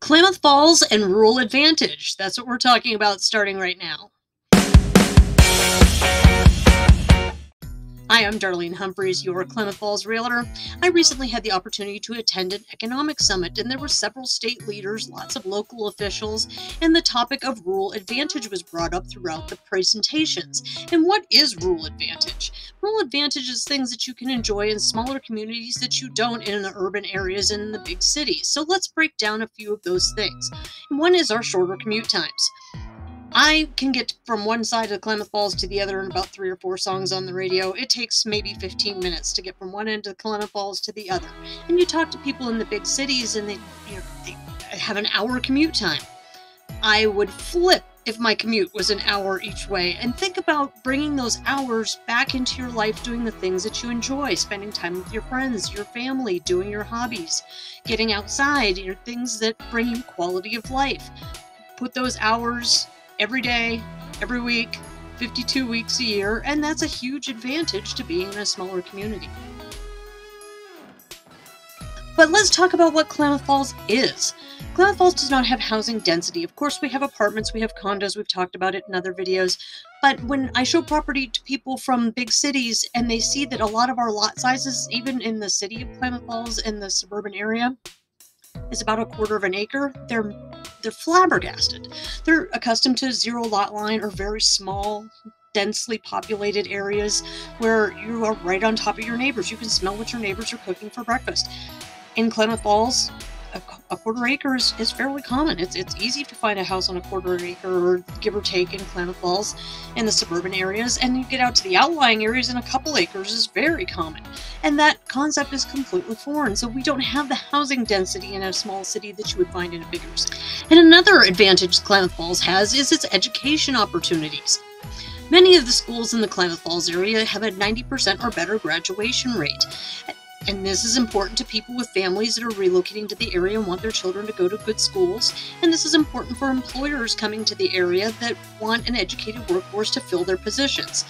Klamath Falls and rural advantage. That's what we're talking about starting right now. Hi, I'm Darlene Humphreys, your Klamath Falls Realtor. I recently had the opportunity to attend an economic summit, and there were several state leaders, lots of local officials, and the topic of rural advantage was brought up throughout the presentations. And what is rural advantage? Rural advantage is things that you can enjoy in smaller communities that you don't in the urban areas and in the big cities. So let's break down a few of those things. And one is our shorter commute times. I can get from one side of Klamath Falls to the other in about 3 or 4 songs on the radio. It takes maybe 15 minutes to get from one end of Klamath Falls to the other. And you talk to people in the big cities and they have an hour commute time. I would flip if my commute was an hour each way. And think about bringing those hours back into your life, doing the things that you enjoy, spending time with your friends, your family, doing your hobbies, getting outside, things that bring you quality of life. Put those hours every day, every week, 52 weeks a year, and that's a huge advantage to being in a smaller community. But let's talk about what Klamath Falls is. Klamath Falls does not have housing density. Of course, we have apartments, we have condos, we've talked about it in other videos, but when I show property to people from big cities and they see that a lot of our lot sizes, even in the city of Klamath Falls in the suburban area, is about 1/4 of an acre, they're flabbergasted. They're accustomed to zero lot line or very small, densely populated areas where you are right on top of your neighbors. You can smell what your neighbors are cooking for breakfast. In Klamath Falls, a 1/4 acre is fairly common. It's easy to find a house on a 1/4 acre, or give or take, in Klamath Falls in the suburban areas, and you get out to the outlying areas and a couple acres is very common. And that concept is completely foreign, so we don't have the housing density in a small city that you would find in a bigger city. And another advantage Klamath Falls has is its education opportunities. Many of the schools in the Klamath Falls area have a 90% or better graduation rate. And this is important to people with families that are relocating to the area and want their children to go to good schools. And this is important for employers coming to the area that want an educated workforce to fill their positions.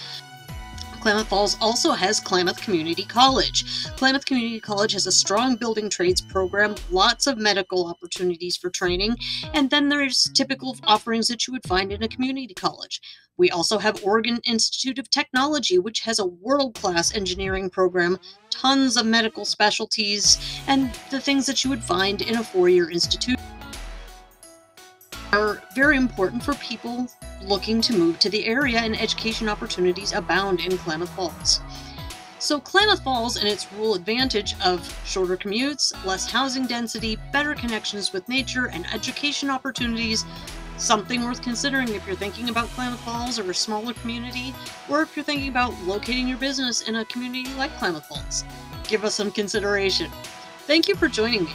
Klamath Falls also has Klamath Community College. Klamath Community College has a strong building trades program, lots of medical opportunities for training, and then there's typical offerings that you would find in a community college. We also have Oregon Institute of Technology, which has a world-class engineering program, tons of medical specialties, and the things that you would find in a 4-year institute are very important for people looking to move to the area, and education opportunities abound in Klamath Falls. So Klamath Falls and its rural advantage of shorter commutes, less housing density, better connections with nature, and education opportunities, something worth considering if you're thinking about Klamath Falls or a smaller community, or if you're thinking about locating your business in a community like Klamath Falls. Give us some consideration. Thank you for joining me.